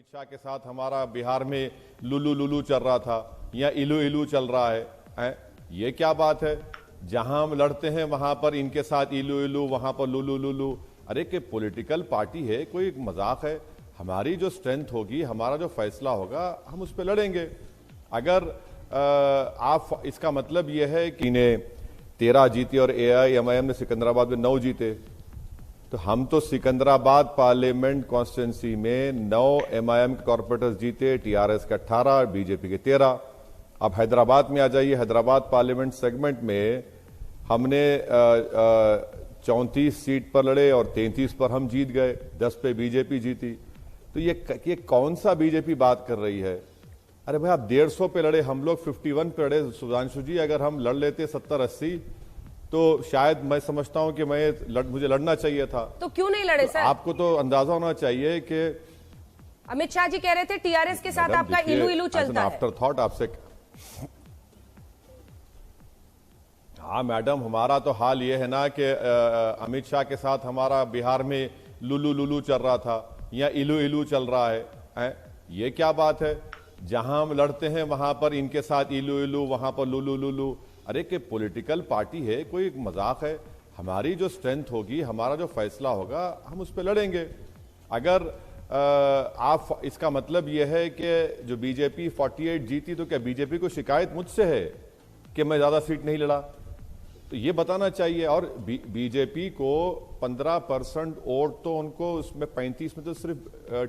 अमित शाह के साथ हमारा बिहार में लुलू लुलू चल रहा था या इलू इलू चल रहा है, ये क्या बात है? जहां हम लड़ते हैं वहां पर इनके साथ इलू इलू, वहां पर लुलू लुलू। अरे कि पॉलिटिकल पार्टी है, कोई मजाक है? हमारी जो स्ट्रेंथ होगी, हमारा जो फैसला होगा, हम उस पर लड़ेंगे। अगर आप इसका मतलब यह है कि इन्हें 13 जीते और AIMIM ने सिकंदराबाद में 9 जीते, तो हम तो सिकंदराबाद पार्लियामेंट कॉन्स्टिट्यूंसी में 9 MIM के कॉर्पोरेटर्स जीते, TRS के 18, बीजेपी के 13। अब हैदराबाद में आ जाइए, हैदराबाद पार्लियामेंट सेगमेंट में हमने 34 सीट पर लड़े और 33 पर हम जीत गए, 10 पे बीजेपी जीती। तो ये कौन सा बीजेपी बात कर रही है? अरे भाई, आप 150 पे लड़े, हम लोग 51 पे लड़े। सुधांशु जी, अगर हम लड़ लेते 70-80 तो शायद मैं समझता हूं कि मुझे लड़ना चाहिए था। तो क्यों नहीं लड़े सर? आपको तो अंदाजा होना चाहिए कि अमित शाह जी कह रहे थे TRS के साथ आपका इलू इलू चलता है। आफ्टर थॉट आपसे, हाँ मैडम, हमारा तो हाल ये है ना कि अमित शाह के साथ हमारा बिहार में लुलू लुलू चल रहा था या इलू इलू चल रहा है, ये क्या बात है? जहां हम लड़ते हैं वहां पर इनके साथ इलू इलू, वहां पर लुलू लुलू। अरे कि पॉलिटिकल पार्टी है, कोई मजाक है? हमारी जो स्ट्रेंथ होगी, हमारा जो फैसला होगा, हम उस पर लड़ेंगे। अगर आप इसका मतलब यह है कि जो बीजेपी 48 जीती, तो क्या बीजेपी को शिकायत मुझसे है कि मैं ज्यादा सीट नहीं लड़ा? तो ये बताना चाहिए। और बीजेपी को 15% वोट, तो उनको उसमें 35 में तो सिर्फ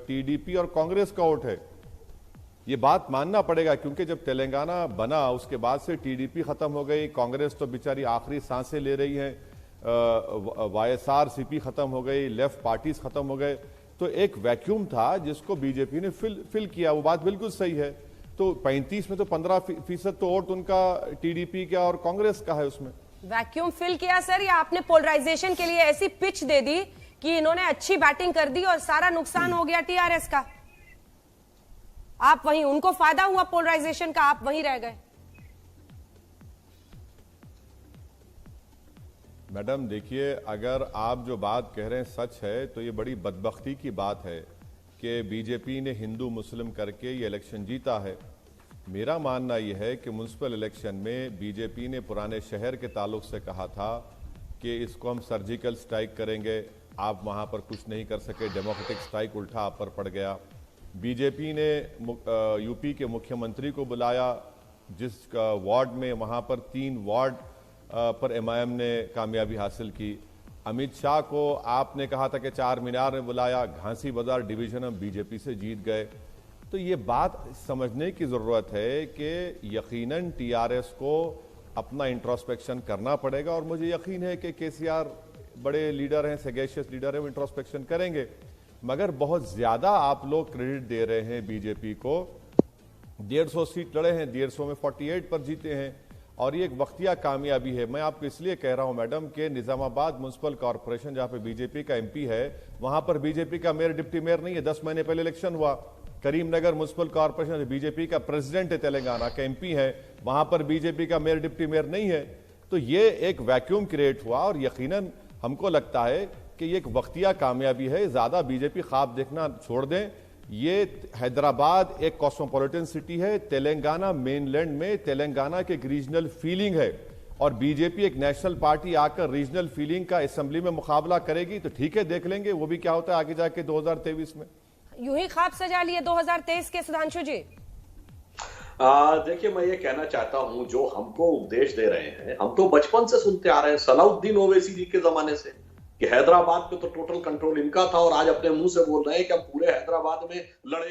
TDP और कांग्रेस का वोट है। ये बात मानना पड़ेगा, क्योंकि जब तेलंगाना बना उसके बाद से TDP खत्म हो गई, कांग्रेस तो बेचारी आखिरी सांसें ले रही है, YSRCP खत्म हो गई, लेफ्ट पार्टीज खत्म हो गए। तो एक वैक्यूम था जिसको बीजेपी ने फिल किया। वो बात बिल्कुल सही है। तो 35 में तो 15% तो वोट उनका TDP का और कांग्रेस का है। उसमें वैक्यूम फिल किया सर, या आपने पोलराइजेशन के लिए ऐसी पिच दे दी कि इन्होंने अच्छी बैटिंग कर दी और सारा नुकसान हो गया TRS का? आप वहीं, उनको फायदा हुआ पोलराइजेशन का, आप वहीं रह गए। मैडम देखिए, अगर आप जो बात कह रहे हैं सच है, तो ये बड़ी बदबख्ती की बात है कि बीजेपी ने हिंदू मुस्लिम करके ये इलेक्शन जीता है। मेरा मानना यह है कि म्युनिसिपल इलेक्शन में बीजेपी ने पुराने शहर के ताल्लुक से कहा था कि इसको हम सर्जिकल स्ट्राइक करेंगे, आप वहां पर कुछ नहीं कर सके, डेमोक्रेटिक स्ट्राइक उल्टा आप पर पड़ गया। बीजेपी ने यूपी के मुख्यमंत्री को बुलाया, जिस वार्ड में वहां पर 3 वार्ड पर MIM ने कामयाबी हासिल की। अमित शाह को आपने कहा था कि 4 मीनार में बुलाया, घासी बाजार डिवीजन हम बीजेपी से जीत गए। तो ये बात समझने की जरूरत है कि यकीनन TRS को अपना इंट्रोस्पेक्शन करना पड़ेगा, और मुझे यकीन है कि KCR बड़े लीडर हैं, सगेशियस लीडर हैं, वो इंट्रोस्पेक्शन करेंगे। मगर बहुत ज्यादा आप लोग क्रेडिट दे रहे हैं बीजेपी को। 150 सीट लड़े हैं, 150 में 48 पर जीते हैं, और ये एक वक्तिया कामयाबी है। मैं आपको इसलिए कह रहा हूं मैडम कि निजामाबाद म्युनिसिपल कॉर्पोरेशन, जहां पे बीजेपी का MP है, वहां पर बीजेपी का मेयर डिप्टी मेयर नहीं है। 10 महीने पहले इलेक्शन हुआ। करीमनगर म्युनिसिपल कॉर्पोरेशन, बीजेपी का प्रेसिडेंट है, तेलंगाना का MP है, वहां पर बीजेपी का मेयर डिप्टी मेयर नहीं है। तो ये एक वैक्यूम क्रिएट हुआ, और यकीनन हमको लगता है कि ये एक वक्तिया कामयाबी है। ज्यादा बीजेपी ख्वाब देखना छोड़ दें। ये हैदराबाद एक कॉस्मोपॉलिटन सिटी है, तेलंगाना मेनलैंड में तेलंगाना की एक रीजनल फीलिंग है, और बीजेपी एक नेशनल पार्टी आकर रीजनल फीलिंग का असेंबली में मुकाबला करेगी, तो ठीक है, देख लेंगे वो भी क्या होता है आगे जाके 2023 में। यूं ही ख्वाब सजा लिए 2023 के सुधांशु जी? देखिए, मैं ये कहना चाहता हूं, जो हमको उपदेश दे रहे हैं, हम तो बचपन से सुनते आ रहे हैं, सलाउद्दीन ओवैसी जी के जमाने से, कि हैदराबाद पे तो टोटल कंट्रोल इनका था, और आज अपने मुंह से बोल रहे हैं कि हम पूरे हैदराबाद में लड़े।